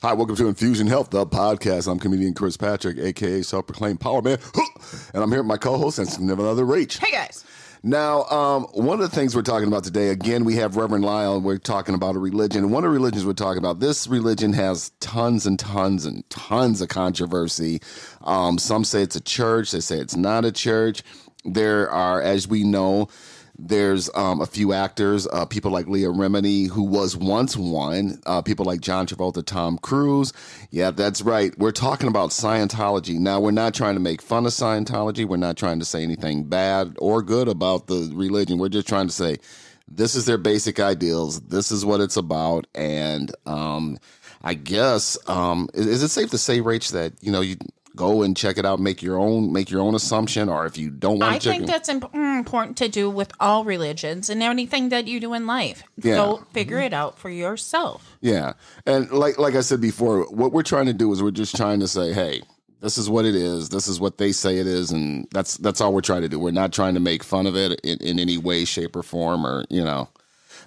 Hi, welcome to Infusion Health, the podcast. I'm comedian Chris Patrick, a.k.a. self-proclaimed power man. And I'm here with my co-host, and another Rach. Hey, guys. Now, one of the things we're talking about today, again, we have Reverend Lyle, and we're talking about a religion. And one of the religions we're talking about, this religion has tons and tons and tons of controversy. Some say it's a church. They say it's not a church. There are, as we know, there's a few actors, people like Leah Remini, who was once one, people like John Travolta, Tom Cruise. Yeah, that's right. We're talking about Scientology. Now, we're not trying to make fun of Scientology. We're not trying to say anything bad or good about the religion. We're just trying to say this is their basic ideals. This is what it's about. And I guess, is it safe to say, Rach, that, you go and check it out, make your own assumption, or if you don't want to check it. I think that's important to do with all religions and anything that you do in life. Yeah. Go figure it out for yourself. Yeah. And like I said before, what we're trying to do is we're just trying to say, hey, this is what it is. This is what they say it is. And that's all we're trying to do. We're not trying to make fun of it in any way, shape, or form, or,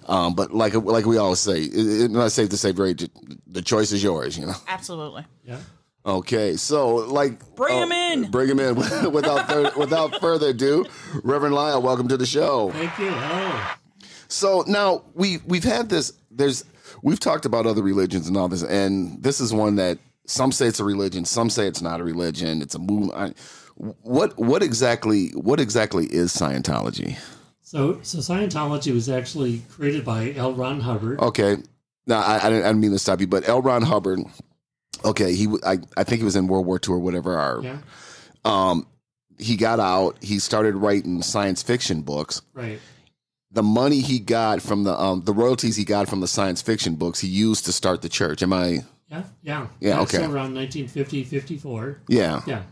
but like we always say, it's not safe to say, the choice is yours, Absolutely. Yeah. Okay, so bring him in. Bring him in. without further ado, Reverend Lyle, welcome to the show. Thank you. Hello. So now we've had this. We've talked about other religions and all this, and this is one that some say it's a religion, some say it's not a religion. It's a movement. What exactly is Scientology? So Scientology was actually created by L. Ron Hubbard. Okay, now I didn't mean to stop you, but L. Ron Hubbard. Okay, I think he was in World War II or whatever. Yeah. He got out. He started writing science fiction books. Right. The money he got from the royalties he got from the science fiction books, he used to start the church. Am I? Yeah. Okay. So around 1950, 54. Yeah. Yeah.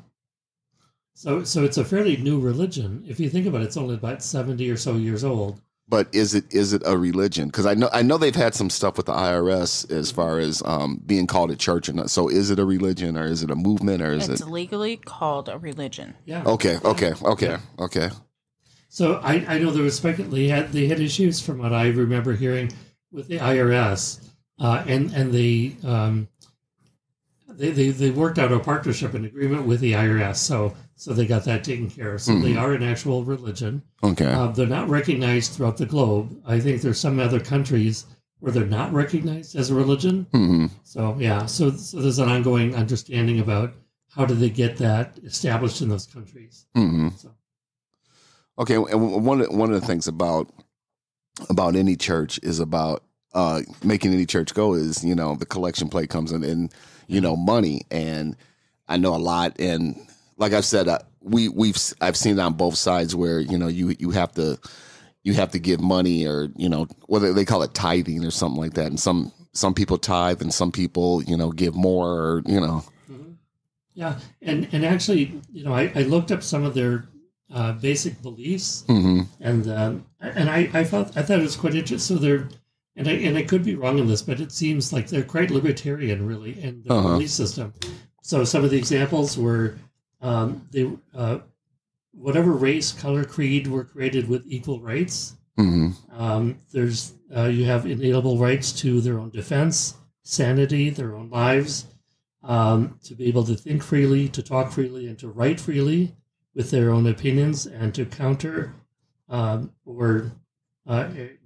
So it's a fairly new religion. If you think about it, it's only about 70 or so years old. But is it a religion? Because I know they've had some stuff with the IRS as far as being called a church or not. So is it a religion, or is it a movement, or is it's legally called a religion? Yeah. Okay. So I know there was they had issues from what I remember hearing with the IRS, and they worked out a partnership and agreement with the IRS. So they got that taken care of. So they are an actual religion. Okay. They're not recognized throughout the globe. I think there's some other countries where they're not recognized as a religion. Mm-hmm. So yeah, so there's an ongoing understanding about how do they get that established in those countries. Mm-hmm. So. Okay, and one of the things about any church is about making any church go is the collection plate comes in money, and I know a lot. And like I've said, I've seen it on both sides where you have to give money, or whether they call it tithing or something like that. And some people tithe, and some people give more, or Mm-hmm. Yeah, and actually I looked up some of their basic beliefs, mm-hmm. and I thought it was quite interesting. So they're and I could be wrong in this, but it seems like they're quite libertarian, really, in their belief system. So some of the examples were whatever race, color, creed were created with equal rights. Mm-hmm. There's you have inalienable rights to their own defense, sanity, their own lives, to be able to think freely, to talk freely, and to write freely with their own opinions, and to counter or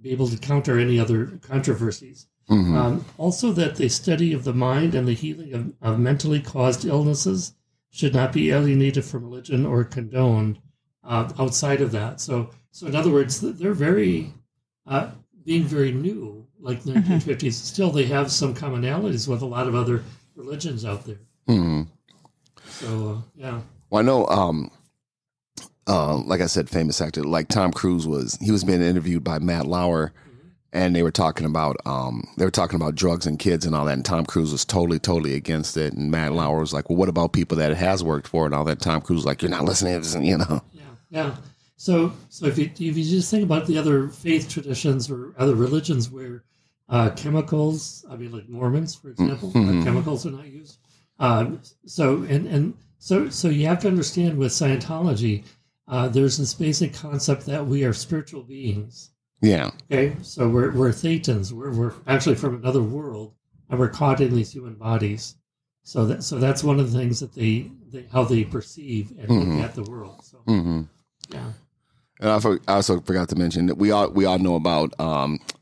be able to counter any other controversies. Mm-hmm. Also, that the study of the mind and the healing of mentally caused illnesses should not be alienated from religion or condoned outside of that. So in other words, they're very being very new, like the 1950s. Still, they have some commonalities with a lot of other religions out there. Mm-hmm. So yeah. Well, I know. Like I said, famous actor like Tom Cruise was being interviewed by Matt Lauer, and they were talking about drugs and kids and all that, and Tom Cruise was totally against it, and Matt Lauer was like, well, what about people that it has worked for and all that? Tom Cruise was like, you're not listening to this, Yeah. So if you just think about the other faith traditions or other religions where chemicals, like Mormons, for example, chemicals are not used. So you have to understand with Scientology, there's this basic concept that we are spiritual beings. Yeah. Okay. So we're Thetans. We're actually from another world, we're caught in these human bodies. So that's one of the things that they how they perceive and look at the world. So yeah. And I also forgot to mention that we all know about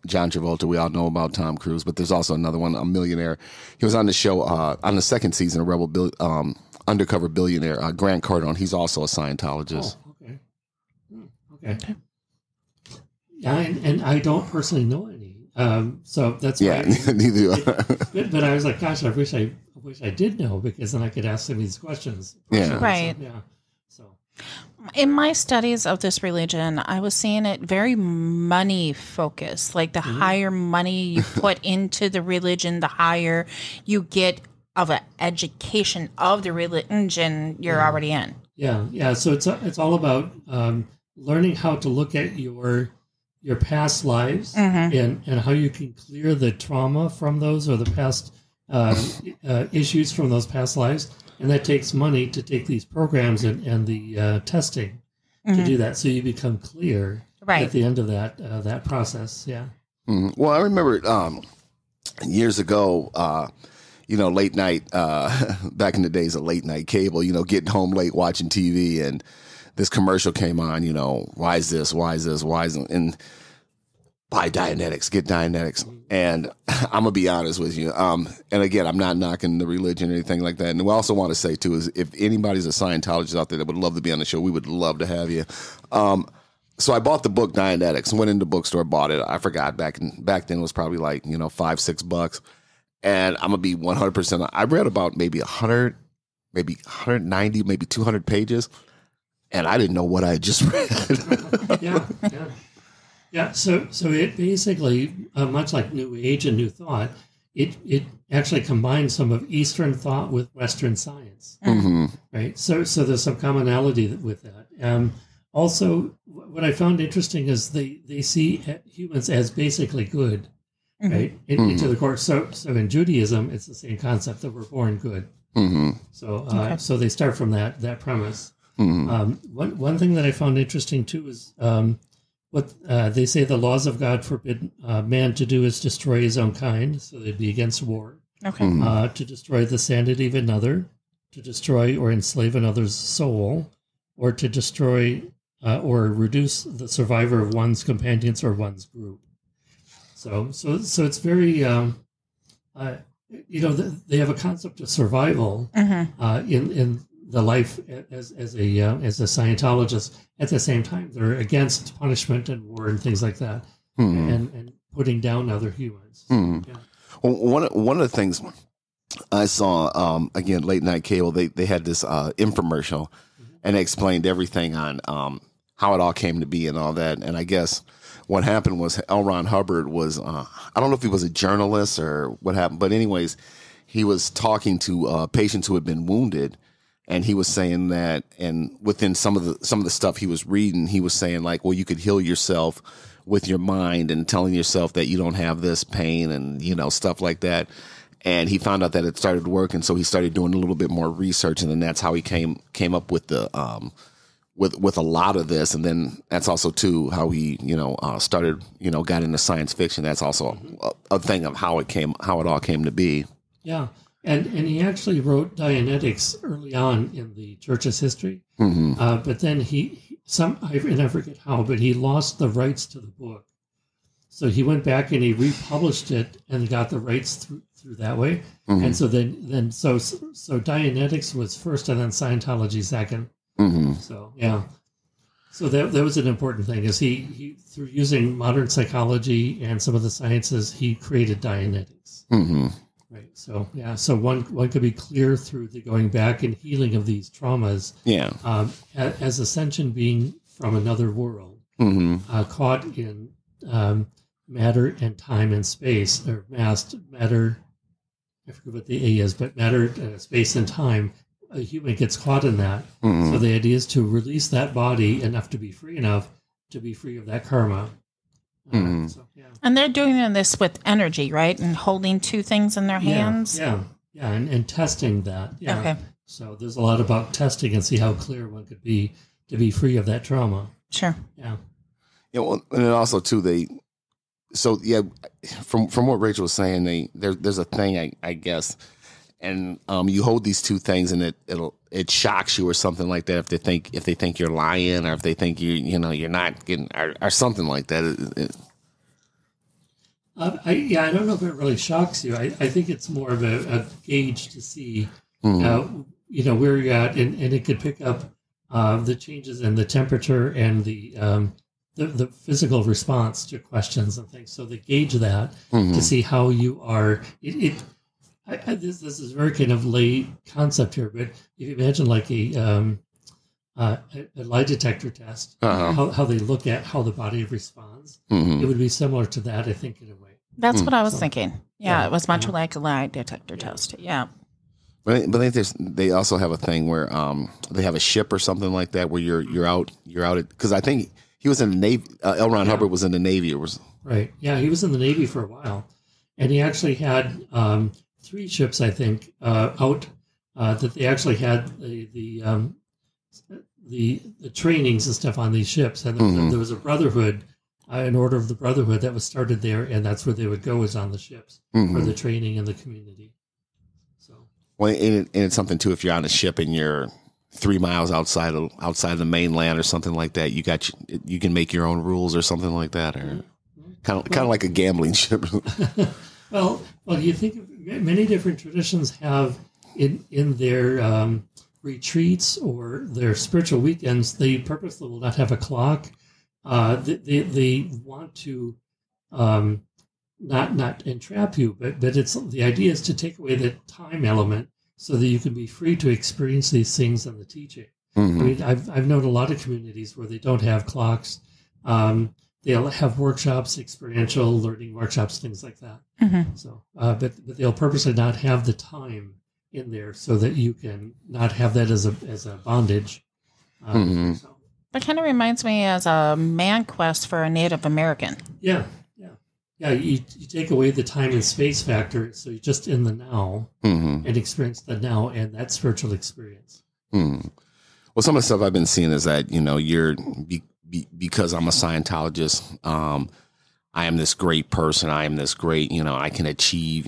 John Travolta. We all know about Tom Cruise, but there's also another one, a millionaire. He was on the show on the second season of Undercover Billionaire, Grant Cardone. He's also a Scientologist. Oh, okay. Okay. Yeah, and I don't personally know any. So that's why. Yeah, neither do I. But I was like, gosh, I wish I did know, because then I could ask them these questions. Yeah. Right. So, yeah. So. In my studies of this religion, I was seeing it very money focused. Like the higher money you put into the religion, the higher you get of an education of the religion you're already in. Yeah. So it's all about learning how to look at your past lives and how you can clear the trauma from those, or the past issues from those past lives. And that takes money to take these programs and the testing to do that, so you become clear at the end of that process. Yeah. Well, I remember years ago, late night, back in the days of late night cable, getting home late watching TV, and this commercial came on, why is this, and buy Dianetics, get Dianetics. And I'm going to be honest with you. And again, I'm not knocking the religion or anything like that. And we also want to say, too, is if anybody's a Scientologist out there that would love to be on the show, we would love to have you. So I bought the book Dianetics, went into the bookstore, bought it. I forgot back then it was probably like, $5-6. And I'm going to be 100%. I read about maybe 100, maybe 190, maybe 200 pages. And I didn't know what I had just read. Yeah. Yeah, so it basically, much like New Age and New Thought, it actually combines some of Eastern thought with Western science, right? So there's some commonality with that. Also, what I found interesting is they see humans as basically good, right? Into the core. So in Judaism, it's the same concept that we're born good. So they start from that premise. One thing that I found interesting too is. What they say the laws of God forbid man to do is destroy his own kind, so they'd be against war. Okay. To destroy the sanity of another, to destroy or enslave another's soul, or to destroy or reduce the survivor of one's companions or one's group. So it's very, they have a concept of survival in the life as a Scientologist. At the same time, they're against punishment and war and things like that, and putting down other humans. Yeah. Well, one of the things I saw, again, late night cable, they had this infomercial, and they explained everything on how it all came to be and all that. And I guess what happened was L. Ron Hubbard was, I don't know if he was a journalist or what happened, but anyways, he was talking to patients who had been wounded. And he was saying that, and within some of the stuff he was reading, he was saying like, well, you could heal yourself with your mind and telling yourself that you don't have this pain and, stuff like that. And he found out that it started working. So he started doing a little bit more research. And then that's how he came up with the, with a lot of this. And then that's also too, how he, started, got into science fiction. That's also a thing of how it all came to be. Yeah. And he actually wrote Dianetics early on in the church's history. But then I forget how, but he lost the rights to the book. So he went back and he republished it and got the rights through that way. And so then so Dianetics was first and then Scientology second. So, yeah. So that was an important thing, is he through using modern psychology and some of the sciences, he created Dianetics. Right. So So one could be clear through the going back and healing of these traumas. Yeah. As ascension being from another world, caught in matter and time and space, or matter. I forget what the A is, but matter, space, and time. A human gets caught in that. So the idea is to release that body enough to be free of that karma. And they're doing this with energy, right? And holding two things in their hands. Yeah, and testing that. Yeah. Okay. So there's a lot about testing and see how clear one could be to be free of that trauma. Sure. Yeah. Yeah. Well, and then also too, so yeah, from what Rachel was saying, there's a thing I guess, and you hold these two things, and it shocks you or something like that if they think you're lying, or if they think you're not getting, or something like that. I don't know if it really shocks you. I think it's more of a gauge to see, where you're at, and it could pick up the changes in the temperature and the physical response to questions and things. So they gauge that to see how you are. This is a very kind of lay concept here, but if you imagine like a lie detector test, how they look at how the body responds, it would be similar to that, I think, in a way. That's what I was thinking. Yeah, it was much like a lie detector test. Yeah. But I think they also have a thing where they have a ship or something like that where you're out because I think he was in the Navy. L. Ron Hubbard was in the Navy. Right. Yeah, he was in the Navy for a while, and he actually had 3 ships, I think, out that they actually had the trainings and stuff on these ships, and there was a brotherhood, an order of the brotherhood that was started there, and that's where they would go, is on the ships for the training and the community. So, well, and it's something too. If you're on a ship and you're 3 miles outside of the mainland or something like that, you can make your own rules or something like that, or kind of like a gambling ship. well, you think of many different traditions have in their retreats or their spiritual weekends, they purposely will not have a clock. They want to not entrap you, but it's the idea is to take away the time element so that you can be free to experience these things in the teaching. I mean, I've known a lot of communities where they don't have clocks. They'll have workshops, experiential learning workshops, things like that. So, but they'll purposely not have the time in there so that you can not have that as a bondage. So. That kind of reminds me as a man quest for a Native American. Yeah. You take away the time and space factor, so you're just in the now and experience the now and that spiritual experience. Well, some of the stuff I've been seeing is that you're because I'm a Scientologist. I am this great person. I am this great. I can achieve.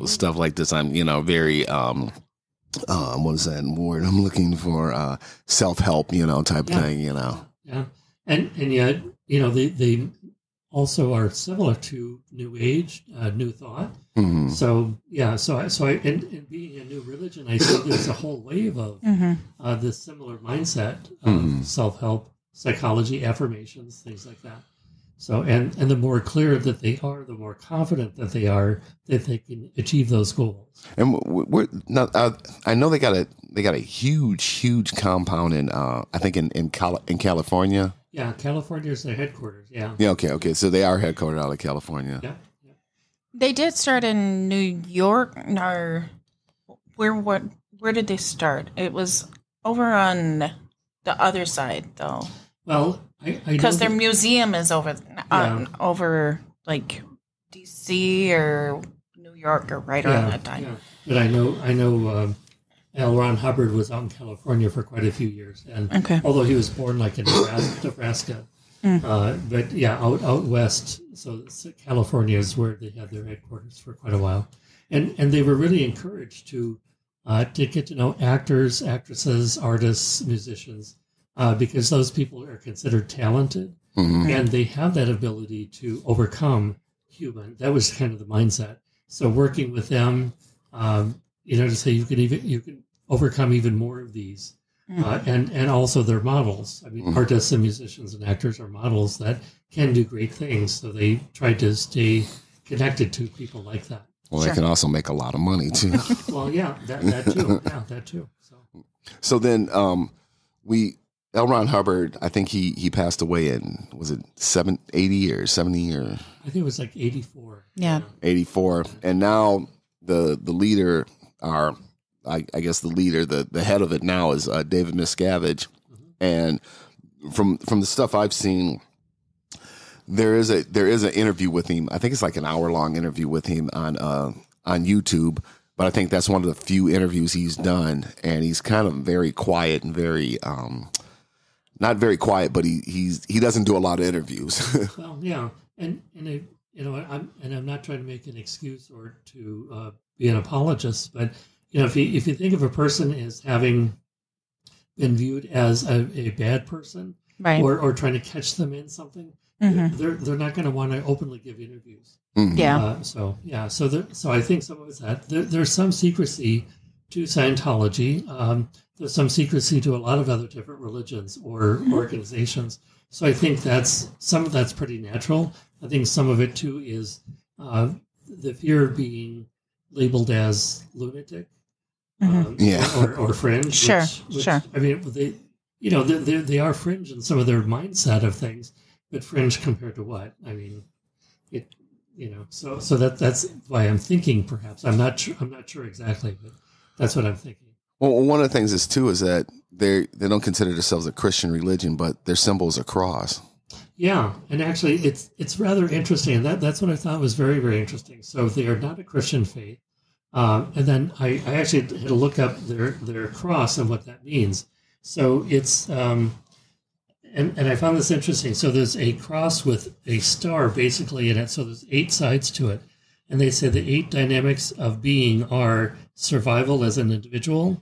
Stuff like this. I'm very. What is that word I'm looking for? Self-help, type thing, Yeah. And yet, they also are similar to New Age, New Thought. So, yeah. So and being a new religion, I see there's a whole wave of this similar mindset of self-help, psychology, affirmations, things like that. So, and the more clear that they are, the more confident that they are that they can achieve those goals. And I know they got a huge compound in I think in California. Yeah, California is their headquarters. Yeah. Yeah. Okay. So they are headquartered out of California. Yeah. They did start in New York. Or where did they start? It was over on the other side, though. Well, because their museum is over like DC or New York or right around that time. Yeah. But I know L. Ron Hubbard was out in California for quite a few years, and although he was born like in Nebraska, but yeah, out west. So California is where they had their headquarters for quite a while, and they were really encouraged to get to know actors, actresses, artists, musicians. Because those people are considered talented and they have that ability to overcome human. That was kind of the mindset. So working with them, to say you can overcome even more of these, and also their models. I mean, artists and musicians and actors are models that can do great things. So they try to stay connected to people like that. Well, they can also make a lot of money too. Well, yeah, that too. Yeah, that too. So then L. Ron Hubbard, I think he passed away in, was it 80 or 70 or? I think it was like 84. Yeah. 84. And now the leader, I guess the leader, the head of it now is David Miscavige. And from the stuff I've seen, there is an interview with him. I think it's like an hour-long interview with him on YouTube. But I think that's one of the few interviews he's done. And he's kind of very quiet and very... not very quiet, but he doesn't do a lot of interviews. Well, yeah, and I'm not trying to make an excuse or to be an apologist, but if you think of a person as having been viewed as a bad person, right, or trying to catch them in something, they're not going to want to openly give interviews. Yeah. So I think some of it's that there's some secrecy to Scientology. There's some secrecy to a lot of other different religions or organizations. So I think some of that's pretty natural. I think some of it too is the fear of being labeled as lunatic, or fringe. Sure. I mean, they are fringe in some of their mindset of things, but fringe compared to what? I mean, So that's why I'm thinking. Perhaps I'm not sure exactly, but that's what I'm thinking. Well, one of the things is that they don't consider themselves a Christian religion, but their symbol is a cross. Yeah, and actually, it's rather interesting. That's what I thought was very, very interesting. So they are not a Christian faith, and then I actually had to look up their cross and what that means. So it's and I found this interesting. So there's a cross with a star basically in it. So there's 8 sides to it, and they say the 8 dynamics of being are survival as an individual,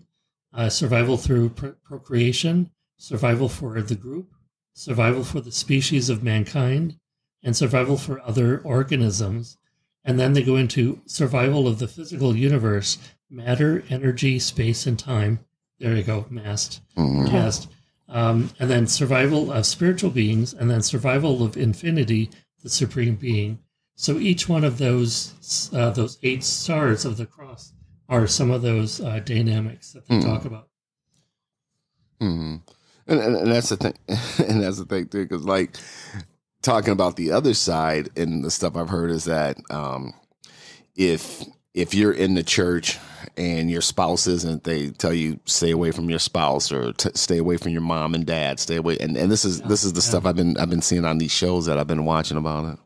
survival through procreation, survival for the group, survival for the species of mankind, and survival for other organisms. And then they go into survival of the physical universe, matter, energy, space, and time. There you go, mast. And then survival of spiritual beings, and then survival of infinity, the supreme being. So each one of those 8 stars of the cross are some of those dynamics that they talk about. Mm-hmm. And that's the thing, and that's the thing too, because like talking about the other side, and the stuff I've heard is that if you're in the church and your spouse isn't, they tell you stay away from your spouse, or stay away from your mom and dad, stay away. And this is the stuff I've been seeing on these shows that I've been watching about it.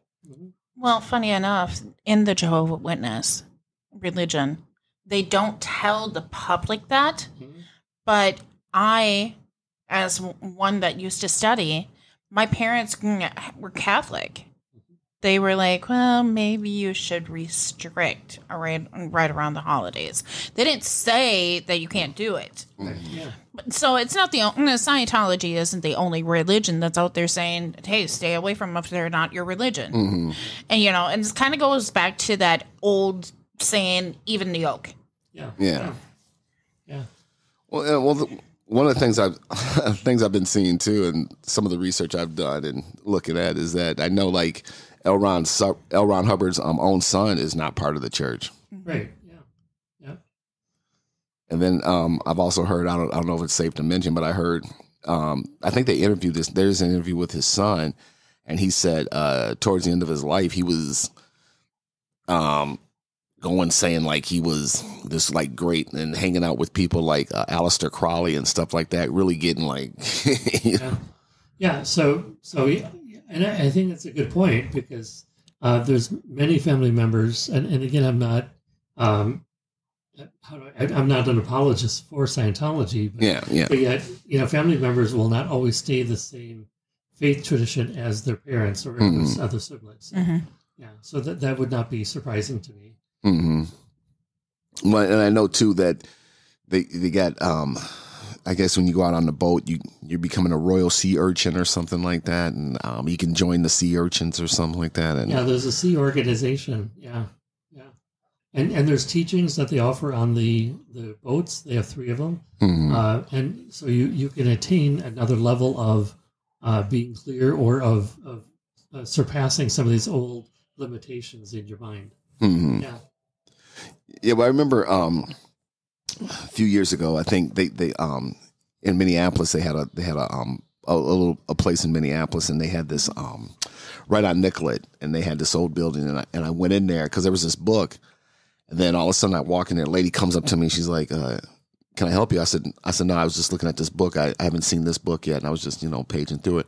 Well, funny enough, in the Jehovah's Witness religion, they don't tell the public that, but I, as one that used to study, my parents were Catholic. They were like, well, maybe you should restrict right around the holidays. They didn't say that you can't do it. Yeah. So it's not Scientology isn't the only religion that's out there saying, hey, stay away from them if they're not your religion. And, and it kind of goes back to that old saying, even the yoke. Yeah. Well, one of the things I've been seeing too, and some of the research I've done and looking at, is that I know like L. Ron Hubbard's own son is not part of the church. Right. Yeah. And then I've also heard, I don't know if it's safe to mention, but I heard I think they interviewed there's an interview with his son, and he said towards the end of his life he was going saying like he was this like great and hanging out with people like Aleister Crowley and stuff like that, really getting like Yeah. So and I think that's a good point, because there's many family members, and again, I'm not I'm not an apologist for Scientology, but yet family members will not always stay the same faith tradition as their parents or other siblings. So that would not be surprising to me. Well, and I know too that they got I guess when you go out on the boat, you're becoming a royal sea urchin or something like that, and you can join the sea urchins or something like that. And there's a sea organization. And there's teachings that they offer on the boats. They have 3 of them, and so you can attain another level of being clear, or of surpassing some of these old limitations in your mind. But I remember a few years ago, I think they in Minneapolis they had a place in Minneapolis, and they had this right on Nicollet, and they had this old building, and I went in there because there was this book, and then all of a sudden I walk in there, a lady comes up to me, she's like, "Can I help you?" I said no, I was just looking at this book. I haven't seen this book yet, and I was just paging through it.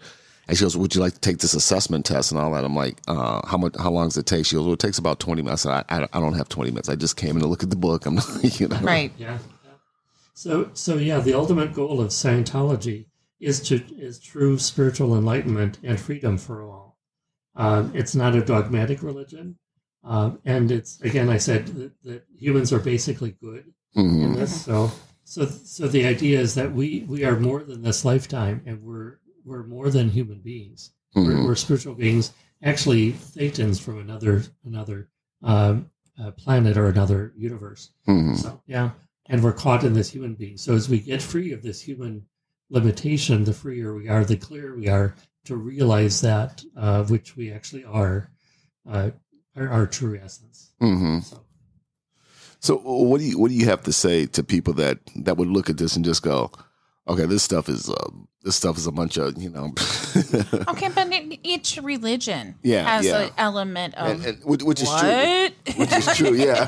And she goes, "Would you like to take this assessment test and all that?" I'm like, "How long does it take?" She goes, "Well, it takes about 20 minutes." I said, I don't have 20 minutes. I just came in to look at the book. I'm Right. Yeah. So the ultimate goal of Scientology is true spiritual enlightenment and freedom for all. It's not a dogmatic religion. And it's, again, I said that humans are basically good in this. So the idea is that we are more than this lifetime, and we're more than human beings. We're spiritual beings, actually thetans from another planet or another universe. So, yeah. And we're caught in this human being. So as we get free of this human limitation, the freer we are, the clearer we are to realize that which we actually are, our true essence. So what do you have to say to people that would look at this and just go, okay, this stuff is a bunch of, Okay, but each religion has an element of which is true. Which is true, yeah.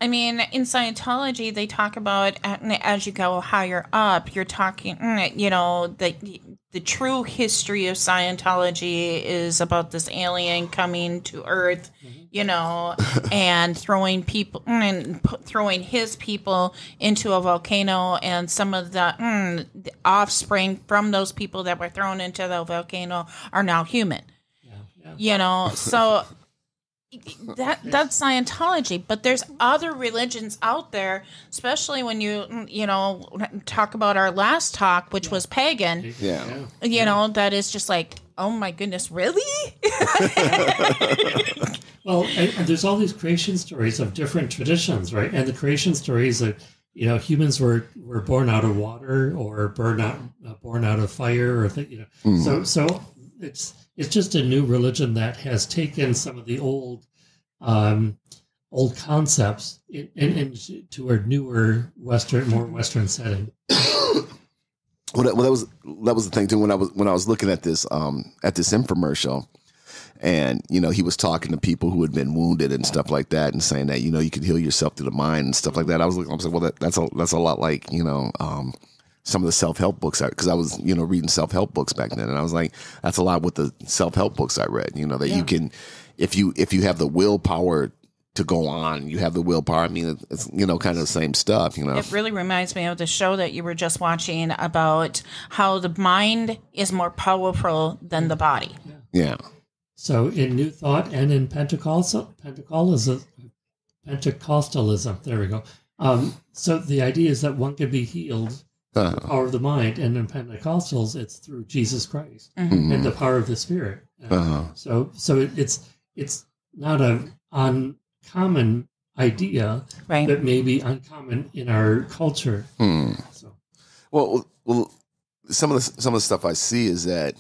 I mean, in Scientology, they talk about as you go higher up, you're talking, the true history of Scientology is about this alien coming to Earth, and throwing his people into a volcano, and some of the offspring from those people that were thrown into the volcano are now human. So that's Scientology, but there's other religions out there, especially when you talk about our last talk, which was pagan. That is just like, oh my goodness, really? Well, and there's all these creation stories of different traditions, right? And the creation stories that humans were born out of water or born out of fire, or So it's just a new religion that has taken some of the old concepts into a newer more Western setting. Well, that was the thing too. When I was looking at this infomercial, and he was talking to people who had been wounded and stuff like that, and saying that you could heal yourself through the mind and stuff like that. I was like, well, that's a lot like some of the self-help books, because I was, reading self-help books back then. And I was like, that's a lot with the self-help books I read, that you can, if you have the willpower to go on, you have the willpower. I mean, it's, kind of the same stuff, It really reminds me of the show that you were just watching about how the mind is more powerful than the body. Yeah. So in New Thought and in Pentecostalism, there we go. So the idea is that one can be healed, the power of the mind, and in Pentecostals, it's through Jesus Christ and the power of the Spirit. So it's not an uncommon idea, right, but maybe uncommon in our culture. So, well, some of the stuff I see is that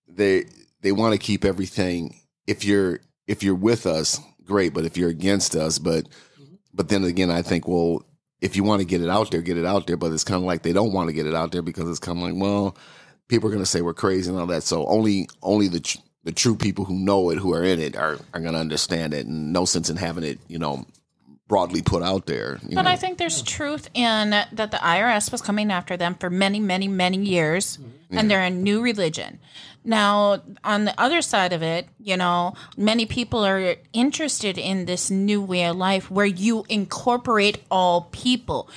they want to keep everything. If you're with us, great, but if you're against us, but then again, I think, well, if you want to get it out there, get it out there. But it's kind of like they don't want to get it out there because it's kind of like, well, people are going to say we're crazy and all that. So only the true people who know it, who are in it, are going to understand it, and no sense in having it, broadly put out there. But I think there's truth in that the IRS was coming after them for many, many, many years, and they're a new religion. Now, on the other side of it, many people are interested in this new way of life where you incorporate all people,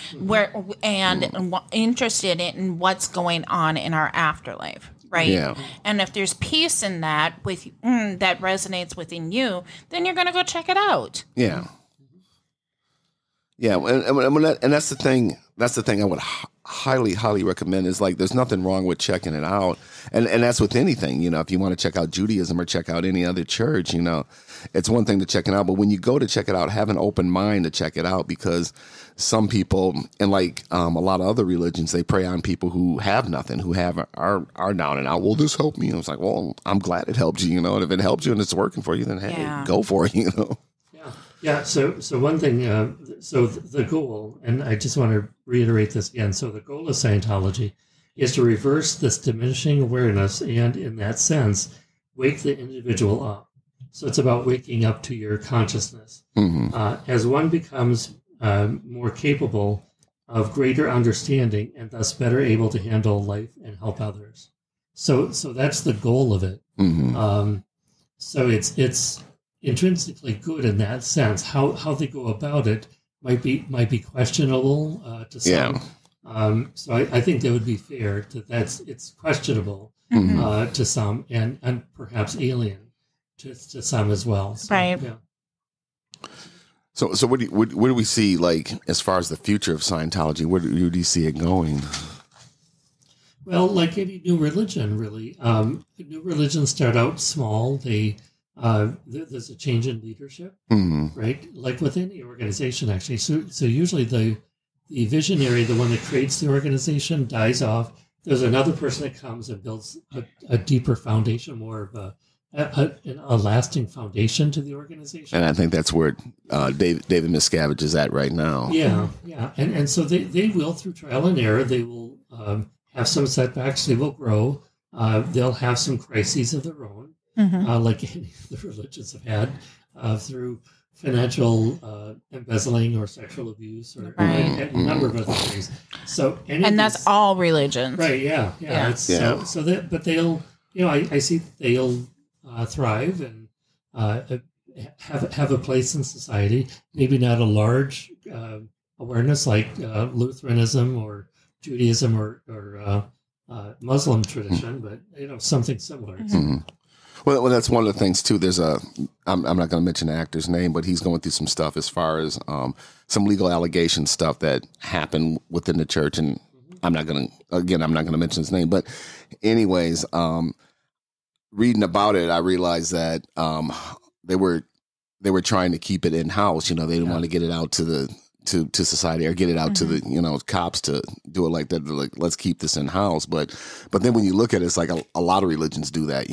interested in what's going on in our afterlife, right? Yeah. And if there's peace in that that resonates within you, then you're going to go check it out. Yeah. Yeah, and that's the thing. That's the thing I would highly, highly recommend. Is like, there's nothing wrong with checking it out, and that's with anything. If you want to check out Judaism or check out any other church, it's one thing to check it out. But when you go to check it out, have an open mind to check it out, because some people, and like a lot of other religions, they prey on people who have nothing, who are down and out. Will this help me? And it's like, well, I'm glad it helped you. And if it helps you and it's working for you, then hey, go for it. Yeah. So one thing, so the goal, and I just want to reiterate this again. So the goal of Scientology is to reverse this diminishing awareness, and in that sense, wake the individual up. So it's about waking up to your consciousness. As one becomes more capable of greater understanding, and thus better able to handle life and help others. So that's the goal of it. So it's intrinsically good in that sense. How they go about it might be questionable to some. So I think that would be fair that it's questionable to some and perhaps alien to some as well. So, Right. Yeah. So what do we see, like, as far as the future of Scientology? Where do you see it going? Well, like any new religion, really, new religions start out small. There's a change in leadership, right? Like with any organization, actually. So usually the visionary, the one that creates the organization, dies off. There's another person that comes and builds a deeper foundation, more of a lasting foundation to the organization. And I think that's where David Miscavige is at right now. Yeah. And so they will, through trial and error, they will have some setbacks. They will grow. They'll have some crises of their own, like any of the religions have had, through financial embezzling or sexual abuse or a number of other things. So, and that's all religions, right? Yeah. But they'll, I see they'll thrive and have a place in society. Maybe not a large awareness like Lutheranism or Judaism or Muslim tradition, but something similar. Well, that's one of the things too. There's I'm not going to mention the actor's name, but he's going through some stuff as far as some legal allegation stuff that happened within the church, and I'm not going to mention his name, but anyways, reading about it, I realized that they were trying to keep it in house. They didn't want to get it out to society or get it out to the cops to do it like that. They're like, let's keep this in house. But then when you look at it, it's like a lot of religions do that.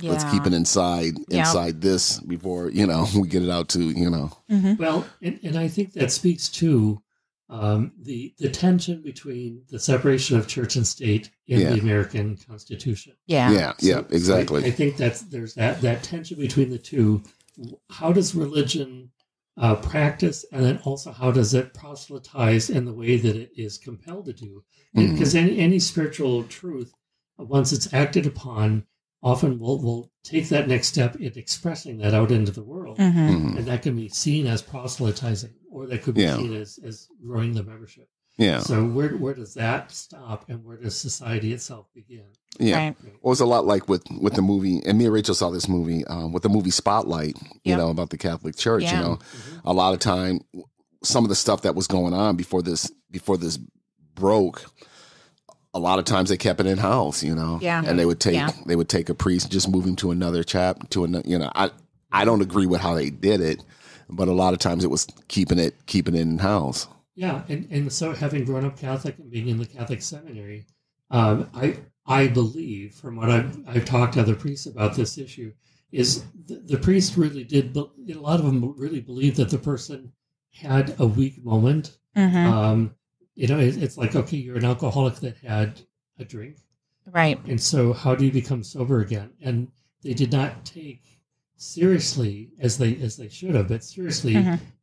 Let's keep it inside this before we get it out to Well, and I think that speaks to the tension between the separation of church and state in the American Constitution. Yeah, exactly. I think there's that tension between the two. How does religion practice, and then also how does it proselytize in the way that it is compelled to do? Because any spiritual truth, once it's acted upon, often will take that next step in expressing that out into the world, and that can be seen as proselytizing, or that could be seen as growing the membership. Yeah. So where does that stop, and where does society itself begin? Yeah. Right. Well, it's a lot like with the movie, and me and Rachel saw this movie with the movie Spotlight, about the Catholic Church. Yeah. A lot of time, some of the stuff that was going on before this broke, a lot of times they kept it in house, and they would take a priest, just move him to another I don't agree with how they did it, but a lot of times it was keeping it in house. Yeah, and so having grown up Catholic and being in the Catholic seminary, I believe, from what I've talked to other priests about this issue, is the priest really did, a lot of them really believed that the person had a weak moment. It's like, okay, you're an alcoholic that had a drink. Right. And so how do you become sober again? And they did not take seriously as they should have, but seriously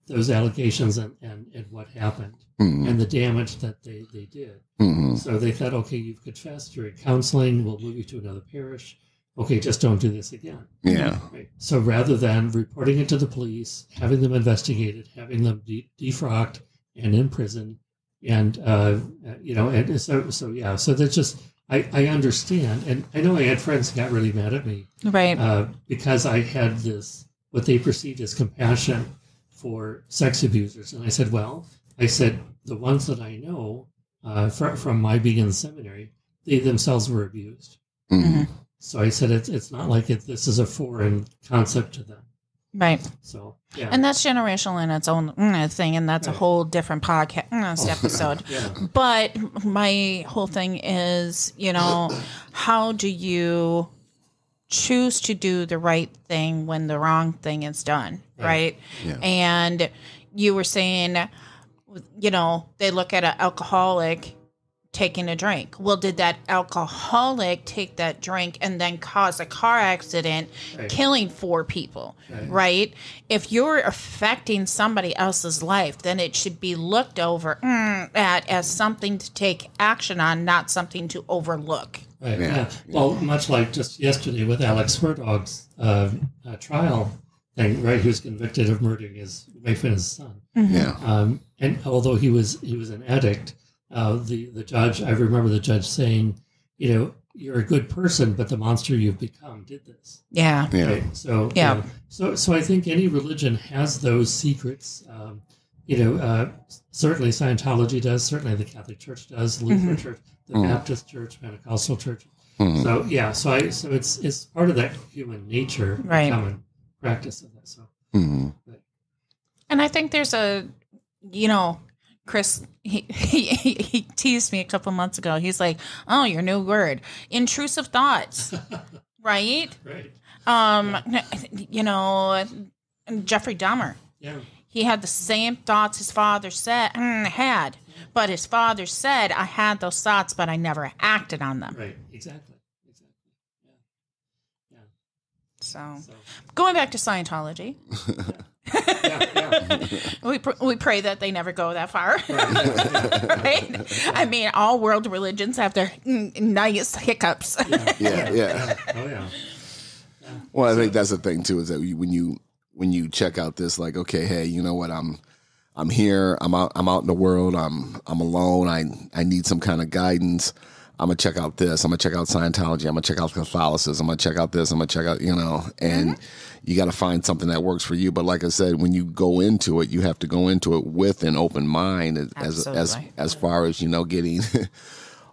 those allegations and what happened and the damage that they did. So they thought, okay, you've confessed, you're in counseling, we'll move you to another parish. Okay, just don't do this again. Yeah. Right. So rather than reporting it to the police, having them investigated, having them defrocked and in prison, and so that's just, I understand, and I know I had friends who got really mad at me, right, because I had this, what they perceived as compassion for sex abusers, and I said, the ones that I know from my being in the seminary, they themselves were abused. So I said, it's not like this is a foreign concept to them. Right. So, yeah. And that's generational in its own thing, and that's a whole different podcast episode. Yeah. But my whole thing is, how do you choose to do the right thing when the wrong thing is done, right? Yeah. And you were saying, they look at an alcoholic taking a drink. Well, did that alcoholic take that drink and then cause a car accident, killing 4 people, right? If you're affecting somebody else's life, then it should be looked over at as something to take action on, not something to overlook. Right. Yeah. Well, much like just yesterday with Alex Spurdogg's trial thing, right? He was convicted of murdering his wife and his son. Yeah. And although he was an addict, the judge, I remember the judge saying, you're a good person, but the monster you've become did this. Yeah. Yeah. Right? So, Yeah. So I think any religion has those secrets. Certainly Scientology does. Certainly the Catholic Church does. The Lutheran Church, the Baptist Church, Pentecostal Church. So yeah. So it's part of that human nature, Right. common practice of that. So. And I think there's Chris, he teased me a couple months ago. He's like, "Oh, your new word, intrusive thoughts," right? Right. Jeffrey Dahmer. Yeah. He had the same thoughts his father had, but his father said, "I had those thoughts, but I never acted on them." Right. Exactly. Yeah. So going back to Scientology. We pray that they never go that far, right? I mean, all world religions have their nice hiccups. Yeah. Oh yeah. Well, I think that's the thing too, is that when you check out this, like, okay, hey, you know what, I'm here, I'm out in the world, I'm alone, I need some kind of guidance. I'm gonna check out this. I'm gonna check out Scientology. I'm gonna check out Catholicism. I'm gonna check out this. I'm gonna check out, and you got to find something that works for you. But like I said, when you go into it, you have to go into it with an open mind, as far as getting.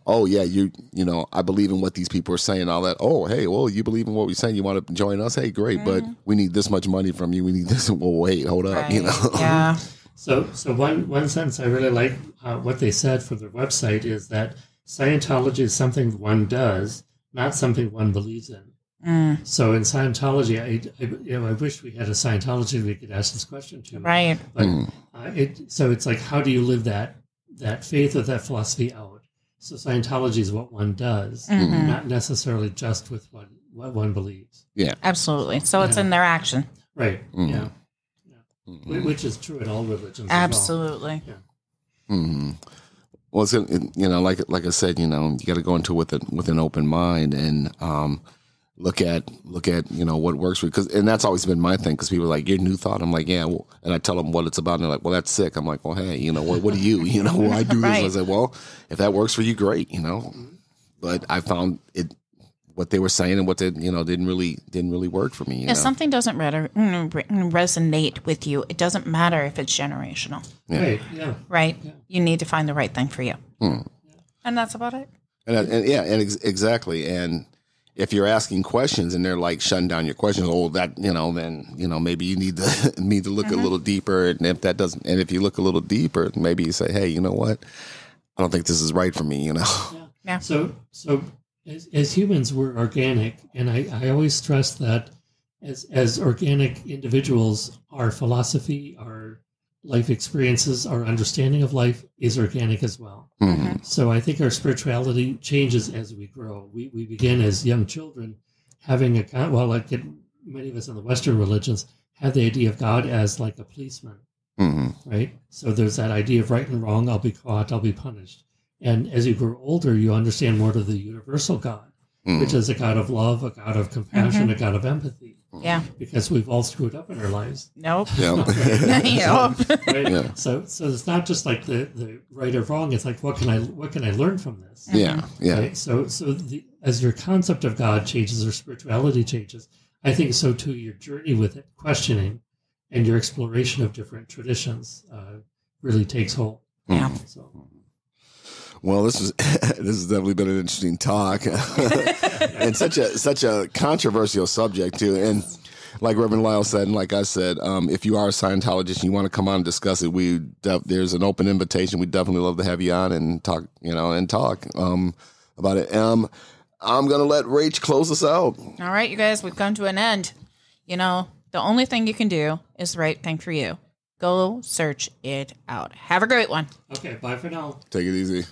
Oh yeah, I believe in what these people are saying. All that. Oh hey, well you believe in what we're saying. You want to join us? Hey, great. But we need this much money from you. We need this. Well, wait, hold up. Right. Yeah. So one sentence I really like what they said for their website is that Scientology is something one does, not something one believes in. So in Scientology, I wish we had a Scientology we could ask this question to. Right. But it's like, how do you live that faith or that philosophy out? So Scientology is what one does, not necessarily just with what one believes. Yeah, absolutely. So it's in their action. Right. Yeah. Which is true in all religions. Absolutely. As well. Yeah. Well, it's, like I said, you got to go into it with an open mind and look at what works for you. And that's always been my thing, because people are like, your new thought. I'm like, yeah. Well, and I tell them what it's about, and they're like, well, that's sick. I'm like, well, hey, what do you? Well, I do this. Right. I said, well, if that works for you, great. But I found what they were saying and what they didn't really work for me. If something doesn't resonate with you, it doesn't matter if it's generational. Yeah. Right. Yeah. Right. Yeah. You need to find the right thing for you, and that's about it. Exactly. And if you're asking questions and they're like shutting down your questions, then maybe you need to look a little deeper. And if that doesn't, and if you look a little deeper, maybe you say, hey, you know what? I don't think this is right for me. Yeah. So as humans, we're organic, and I always stress that as organic individuals, our philosophy, our life experiences, our understanding of life is organic as well. So I think our spirituality changes as we grow. We begin as young children having many of us in the Western religions have the idea of God as like a policeman, right? So there's that idea of right and wrong. I'll be caught, I'll be punished. And as you grow older, you understand more of the universal God, which is a God of love, a God of compassion, a God of empathy. Yeah. Because we've all screwed up in our lives. Nope. Yeah. Right? Yeah. So it's not just like the right or wrong. It's like, what can I learn from this? Yeah. Yeah. Right? So as your concept of God changes or spirituality changes, I think so too your journey with it, questioning, and your exploration of different traditions really takes hold. Yeah. So. Well, this has definitely been an interesting talk, and such a controversial subject too. And like Reverend Lyle said, and like I said, if you are a Scientologist and you want to come on and discuss it, there's an open invitation. We'd definitely love to have you on and talk, about it. I'm gonna let Rach close us out. All right, you guys, we've come to an end. The only thing you can do is the right thing for you. Go search it out. Have a great one. Okay, bye for now. Take it easy.